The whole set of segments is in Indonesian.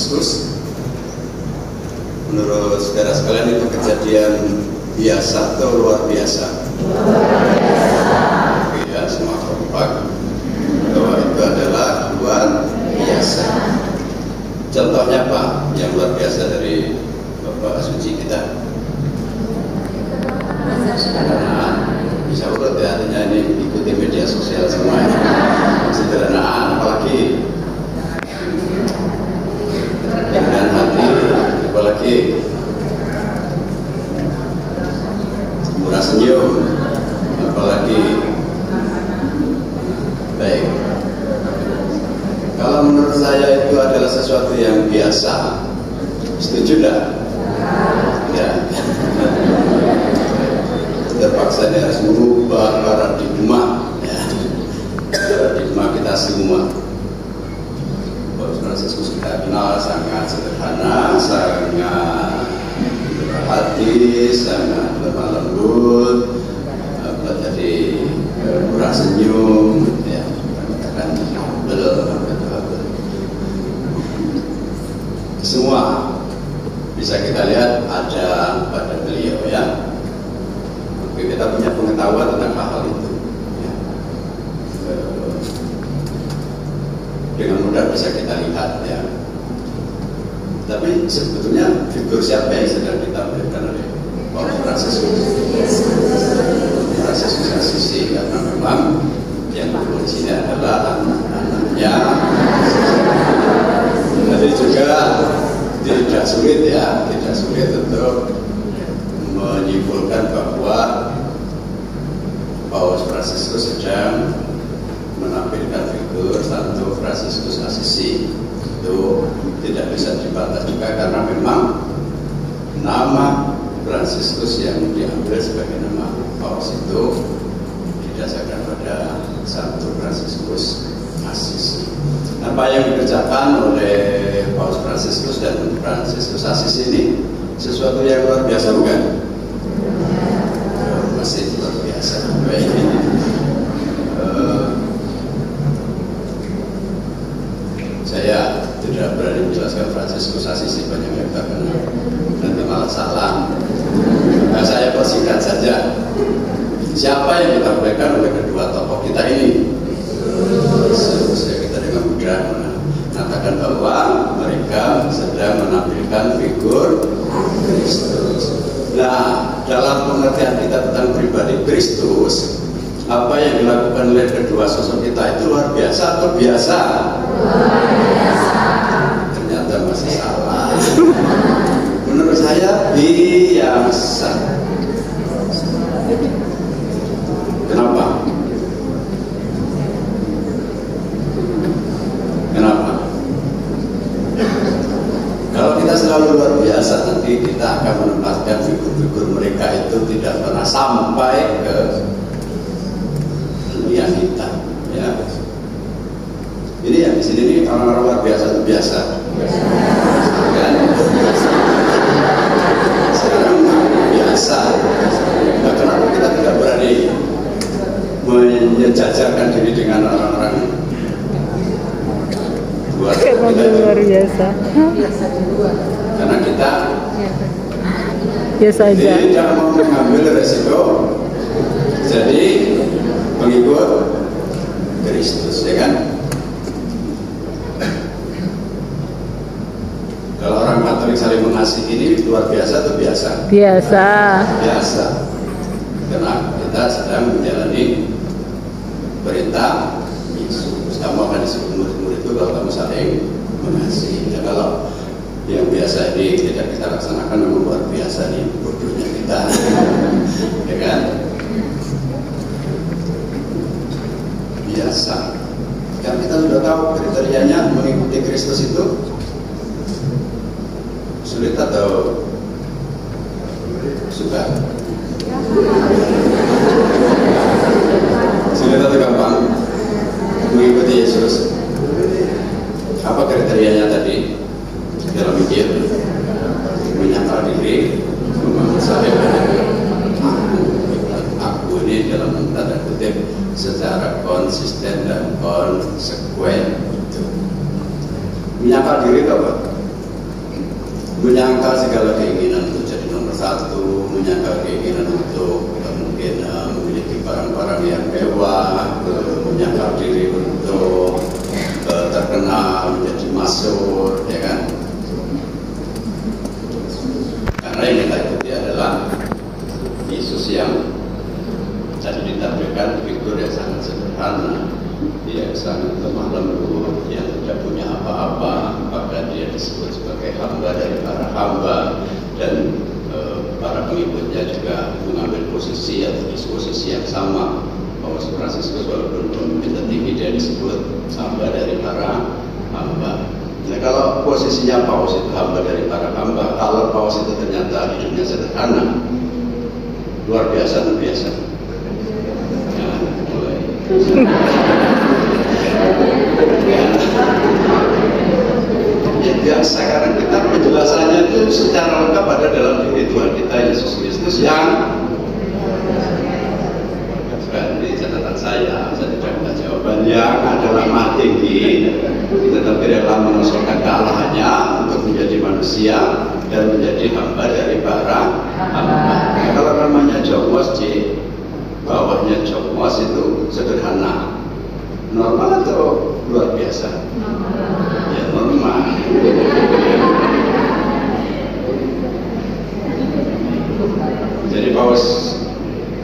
Kristus. Menurut saudara sekalian itu kejadian biasa atau luar biasa? Ya, semua kompak bahwa itu adalah luar biasa. Contohnya apa yang luar biasa dari Bapak Suci kita? Sederhanaan, bisa urut ya, artinya ini ikuti media sosial semuanya. Sederhanaan, apalagi dengan hati, apalagi murah senyum, apalagi baik. Kalau menurut saya itu adalah sesuatu yang biasa, setuju tidak? Ya. Terpaksa dia harus merubah paradigma, ya. Paradigma kita semua. Paus Fransiskus kita kenal sangat sederhana, sangat berhati, sangat lemah lembut, jadi murah senyum, ya, katakan semua bisa kita lihat ada pada beliau, ya. Kita punya pengetahuan tentang hal itu, ya. Dengan mudah bisa kita lihat, ya. Tapi sebetulnya figur siapa yang sedang ditampilkan oleh Paus Fransiskus? Fransiskus Asisi, karena memang yang di sini adalah anak-anaknya. Jadi juga tidak sulit, ya, tidak sulit untuk menyimpulkan bahwa Paus Fransiskus sedang menampilkan figur Santo Fransiskus Asisi. Itu tidak bisa dibantah juga karena memang nama Fransiskus yang diambil sebagai nama Paus itu didasarkan pada Santo Fransiskus Asisi. Apa yang dikerjakan oleh Paus Fransiskus dan Fransiskus Asisi ini sesuatu yang luar biasa, bukan? Masih luar biasa. Saya tidak berani menjelaskan Fransiskus Asisi banyak yang tak kenal, nanti malah salah. Nah, saya persingkat saja. Siapa yang ditampilkan oleh kedua tokoh kita ini? Saya kita dengan mudah mengatakan bahwa mereka sedang menampilkan figur Kristus. Nah, dalam pengertian kita tentang pribadi Kristus, apa yang dilakukan oleh kedua sosok kita itu luar biasa atau biasa? Luar biasa. Ternyata masih salah. Menurut saya biasa. Kenapa? Kenapa? Kalau kita selalu luar biasa, nanti kita akan menempatkan figur-figur mereka itu tidak pernah sampai ke dunia kita, ya. Ini yang di sini nih orang-orang luar biasa itu biasa. Kan? Sekarang biasa. Nah, kenapa kita tidak berani menyejajarkan diri dengan orang-orang luar biasa? Karena kita biasa aja. tidak mau mengambil resiko jadi pengikut Kristus, ya kan? Kalau orang Katolik saling mengasihi ini luar biasa atau biasa? Biasa. Biasa. Karena kita sedang menjalani perintah Yesus. Kamu akan disebut murid-murid itu kalau kamu saling mengasihi. Ya, kalau yang biasa ini tidak kita laksanakan, memang luar biasa nih bodohnya kita. Ya kan? Biasa. Kan kita sudah tahu kriterianya mengikuti Kristus itu sulit atau suka? Sulit atau gampang mengikuti Yesus? Apa kriterianya tadi? Dalam Injil, menyangkal diri, membangun saya aku ini dalam tanda kutip secara konsisten dan konsekuen. Menyangkal diri itu apa? menyangkal segala keinginan untuk jadi nomor satu, menyangkal keinginan untuk mungkin memiliki barang-barang yang mewah, menyangkal diri untuk terkenal, menjadi masyhur, ya kan? Karena yang kita ikuti adalah Yesus yang tadi ditampilkan figur yang sangat sederhana, yang sangat lemah lembut, yang tidak punya apa-apa, bahkan dia disebut sebagai hamba dari para hamba, dan para pengikutnya juga mengambil posisi atau disposisi yang sama. Paus Fransiskus walaupun pemimpin tertinggi, dia disebut hamba dari para hamba. Nah, kalau posisinya Paus itu hamba dari para hamba, kalau Paus itu ternyata hidupnya sederhana, luar biasa, luar biasa. Nah, mulai. Ya biasa, karena kita penjelasannya itu secara lengkap ada dalam diri Tuhan kita Yesus Kristus yang di catatan saya tidak minta jawaban, yang adalah maha tinggi tetapi rela menosokkan kealahannya untuk menjadi manusia dan menjadi hamba dari para hamba. Nah, kalau namanya Jomos C, bawahnya Jomos itu sederhana, normal atau luar biasa? Ya normal. Jadi Paus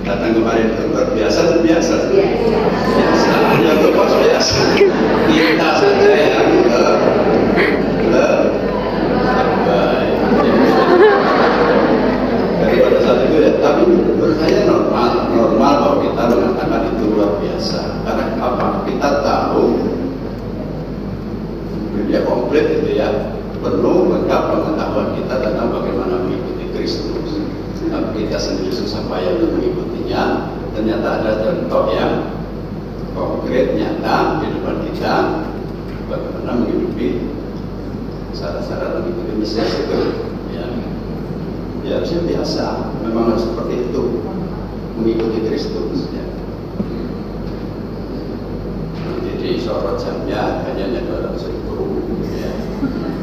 datang kemarin itu luar biasa atau biasa? Biasa. Ya itu Paus biasa. Kita saja yang baik. Jadi pada saat itu ya, tapi menurut saya normal bahwa kita mengatakan itu luar biasa. Karena apa? Kita tahu dia komplit itu ya, penuh lengkap pengetahuan kita tentang bagaimana mengikuti Kristus. Tapi kita sendiri susah payah untuk mengikutinya. Ternyata ada contoh yang konkret, nyata di depan kita, bagaimana menghidupi syarat-syarat mengikuti Mesias itu. Ya harusnya biasa, memang harus seperti itu, mengikuti Kristus. Ya. Nanti disorot jamnya hanya 200.000. Ya.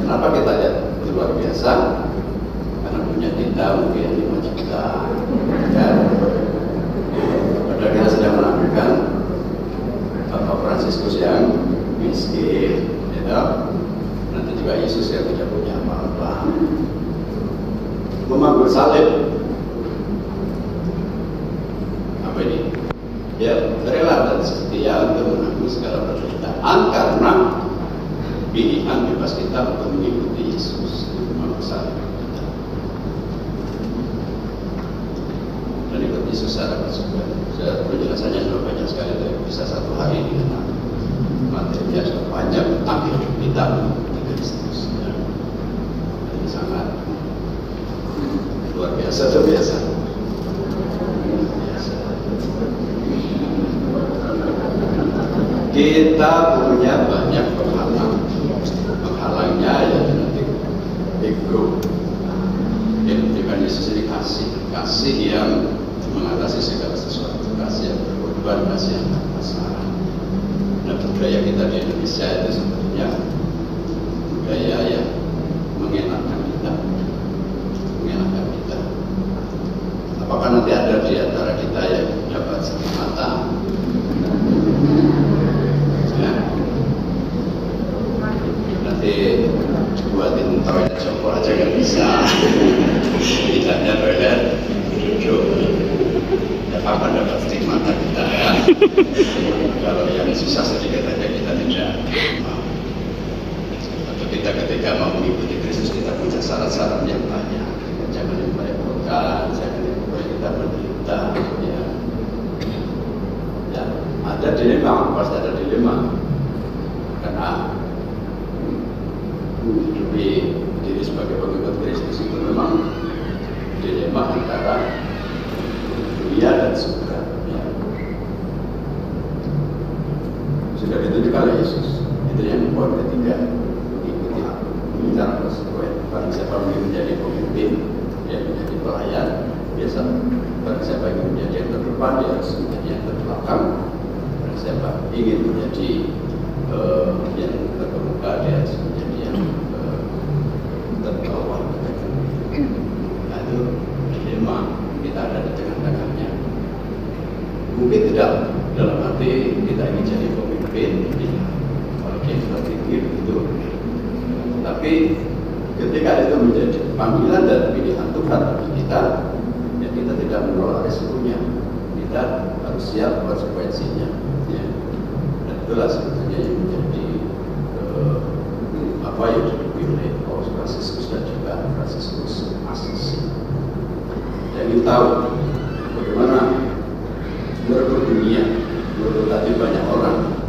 Kenapa kita lihat itu luar biasa? Karena punya kita mungkin 5 juta. Ya. Padahal kita sedang menampilkan Bapak Fransiskus yang miskin, ya. Nanti juga Yesus yang tidak punya apa-apa. Memanggul salib, apa ini? Ya, rela dan setia untuk menanggung segala penderitaan karena pilihan bebas kita untuk mengikuti Yesus. Memanggul salib kita dan ikut Yesus secara bersuka. Penjelasannya sudah banyak sekali, tapi bisa satu hari dengan materinya sudah banyak tentang hidup kita mengikuti Kristus. Jadi sangat luar biasa, luar biasa. Kita punya banyak penghalangnya ya, nanti ego. Yang diberikan Yesus ini kasih yang mengatasi segala sesuatu, kasih yang berkorban, kasih yang tanpa. Nah, budaya kita di Indonesia itu sebetulnya budaya yang mengenakan kita. Apakah nanti ada di antara kita yang dapat sakit mata? Ya. Nanti buatin toilet cokol aja nggak bisa. Tidaknya toilet duduk. Ya, kapan dapat sakit mata kita ya? Kalau yang susah sedikit aja kita tidak mau. Atau kita ketika mau mengikuti Kristus kita punya syarat-syarat yang banyak. Jangan yang merepotkan, jangan kita menderita, ya. Ya, ada dilema, pasti ada dilema. Karena menghidupi diri sebagai pengikut Kristus itu memang dilema antara dunia dan surga. Ya. Sudah ditunjukkan oleh Yesus. Itu yang poin ketiga, mengikuti cara konsekuen. Barang siapa ingin menjadi pemimpin, dia menjadi pelayan. Biasa, barang siapa ingin menjadi yang terdepan, dia harus menjadi yang terbelakang. Barang siapa ingin menjadi yang terkemuka, dia harus menjadi yang terbawah. Tetapi ketika itu menjadi panggilan dan pilihan Tuhan bagi kita, ya kita tidak menolak resikonya. Kita harus siap konsekuensinya. Ya. Dan itulah sebetulnya yang menjadi apa yang dipilih oleh Paus Fransiskus dan juga Fransiskus Asisi. Dan kita tahu bagaimana merebut dunia, merebut hati banyak orang,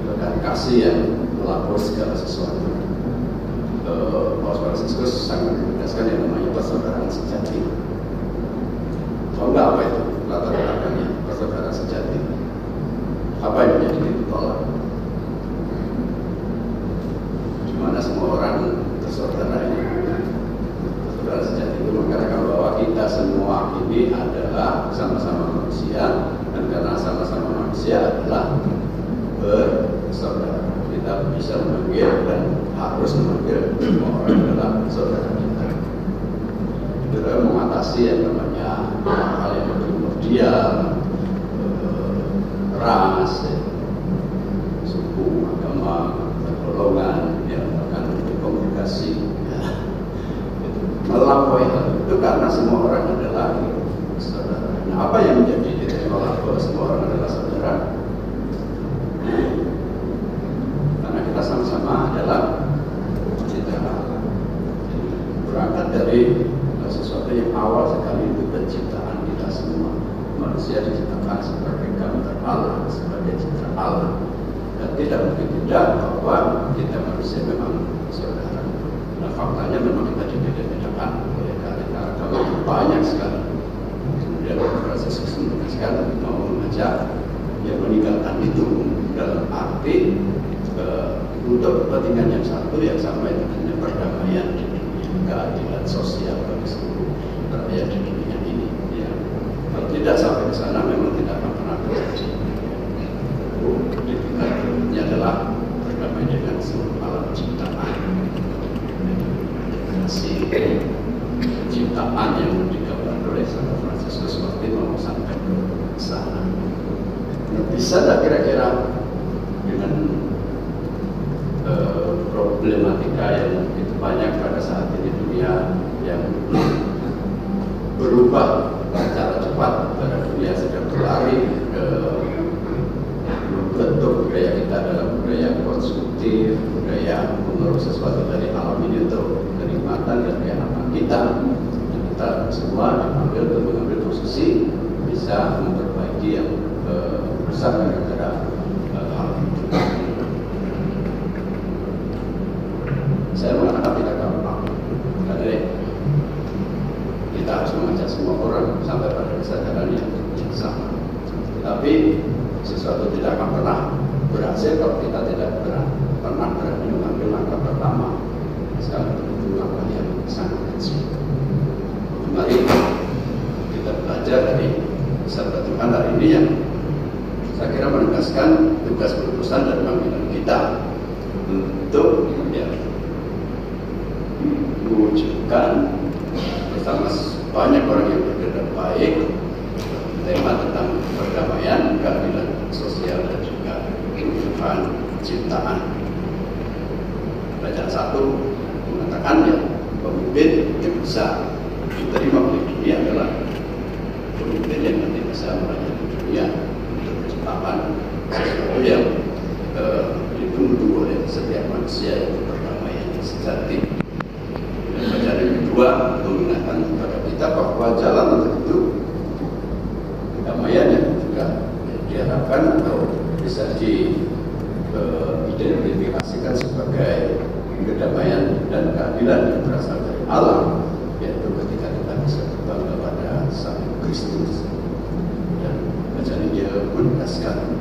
bahkan kasih yang melapor segala sesuatu. Paus Fransiskus sangat menegaskan yang namanya persaudaraan sejati. Tahu nggak apa itu latar belakangnya persaudaraan sejati? Apa yang menjadi ditolak? Di mana semua orang bersaudara ini. Persaudaraan sejati itu mengatakan bahwa kita semua ini adalah sama-sama manusia, dan karena sama-sama manusia adalah bersaudara. Kita bisa memanggil dan harus memanggil semua orang adalah saudara kita. Itu dalam mengatasi yang namanya hal yang primordial, ras, suku, agama, golongan, ya, bahkan komunikasi. Ya. Melampaui hal itu karena semua orang adalah saudara. Nah, apa yang menjadi titik tolak bahwa semua orang adalah saudara? Karena kita sama-sama adalah ciptaan Allah. Berangkat dari sesuatu yang awal sekali itu penciptaan kita semua. Manusia diciptakan sebagai gambar Allah, sebagai ciptaan Allah. Dan tidak mungkin tidak bahwa kita manusia memang saudara. Nah, faktanya memang kita dibeda-bedakan oleh karena agama banyak sekali. Kemudian Fransiskus menegaskan mau mengajak yang meninggalkan itu dalam arti untuk kepentingan yang satu yang sama, itu hanya perdamaian di dunia, keadilan sosial bagi seluruh rakyat di dunia ini. Ya. Kalau tidak sampai ke sana memang tidak akan pernah terjadi. Ini adalah berdamai dengan seluruh alam ciptaan. Si ciptaan yang digambar oleh Santo Fransiskus waktu mau sampai ke sana. Nah, bisa tak kira-kira dengan problematika yang begitu banyak pada saat ini dunia yang berubah secara cepat, pada dunia sedang berlari ke bentuk budaya kita dalam budaya konsumtif, budaya mengurus sesuatu dari alam ini untuk kenikmatan dan keenakan kita. Dan kita semua dipanggil untuk mengambil posisi bisa memperbaiki yang besar gara-gara hal itu. Saya mengatakan tidak gampang, karena kita harus mengajak semua orang sampai pada kesadaran yang sama. Tapi sesuatu tidak akan pernah berhasil kalau kita tidak pernah berani mengambil langkah pertama. Sekarang itu langkah yang sangat kecil. Mari kita belajar dari sabda Tuhan hari ini yang saya kira menegaskan tugas perutusan dan panggilan kita untuk mewujudkan bersama banyak orang yang berkehendak baik tema tentang perdamaian, keadilan sosial dan juga kehidupan ciptaan. Bacaan 1 mengatakan ya pemimpin yang bisa diterima oleh dunia adalah pemimpin yang nanti bisa melayani dunia untuk menciptakan sesuatu yang ditunggu oleh setiap manusia, yaitu perdamaian sejati. Bacaan yang kedua mengingatkan kepada kita bahwa jalan untuk itu kedamaian yang juga diharapkan atau bisa diidentifikasikan sebagai kedamaian dan keadilan yang berasal dari Allah, yaitu ketika kita bisa berbangga pada Sang Kristus. Dan bacaan ini menegaskan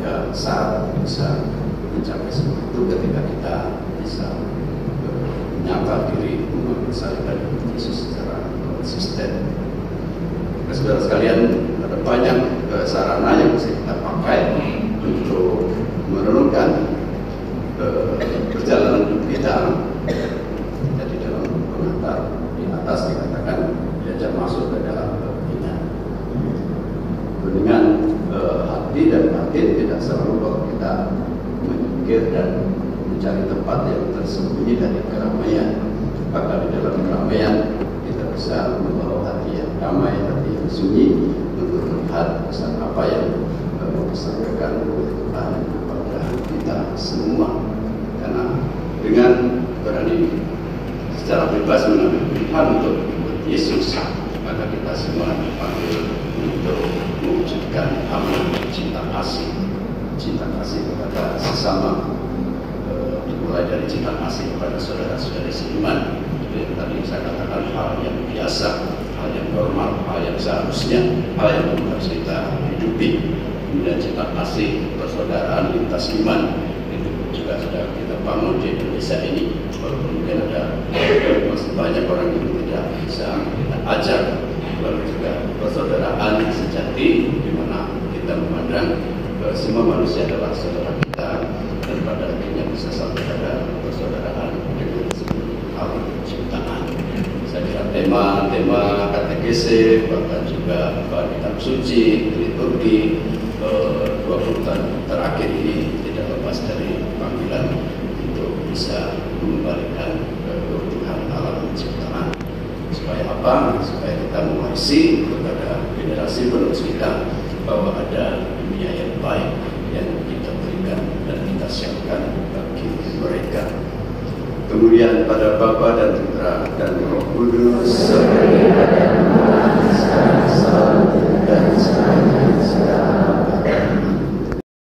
3 syarat bisa mencapai semua itu ketika kita bisa menyapa diri mengambil salib Yesus secara konsisten. Saudara sekalian, ada banyak sarana yang bisa kita pakai untuk merenungkan perjalanan hidup kita. Jadi dalam pengantar di atas dikatakan diajak masuk ke dalam dunia. Dengan hati dan batin tidak selalu kalau kita memikir dan mencari tempat yang tersembunyi sunyi dari keramaian. Maka di dalam keramaian kita bisa membawa hati yang damai, hati yang sunyi untuk melihat pesan apa yang disampaikan oleh Tuhan kepada kita semua. Karena dengan berani secara bebas mengambil pilihan untuk ikut Yesus, maka kita semua dipanggil untuk mewujudkan amanah cinta kasih kepada sesama, dimulai dari cinta kasih kepada saudara-saudari seiman. Yang tadi saya katakan hal yang biasa, hal yang normal, hal yang seharusnya, hal yang harus kita hidupi. Kemudian cinta kasih persaudaraan lintas iman itu juga sudah kita bangun di Indonesia ini, walaupun mungkin ada masih banyak orang yang tidak bisa kita ajar. Lalu juga persaudaraan sejati, di mana kita memandang semua manusia adalah saudara kita, dan pada akhirnya bisa sampai pada persaudaraan dengan seluruh alam ciptaan. Saya kira tema katekese, bahkan juga kitab suci, liturgi 20 tahun terakhir ini tidak lepas dari panggilan untuk bisa mengembalikan keutuhan alam ciptaan. Supaya apa? Supaya kita mewarisi kepada generasi penerus kita bahwa ada dunia yang baik yang kita berikan dan kita siapkan bagi mereka. Kemudian pada Bapa dan Putra dan Roh Kudus.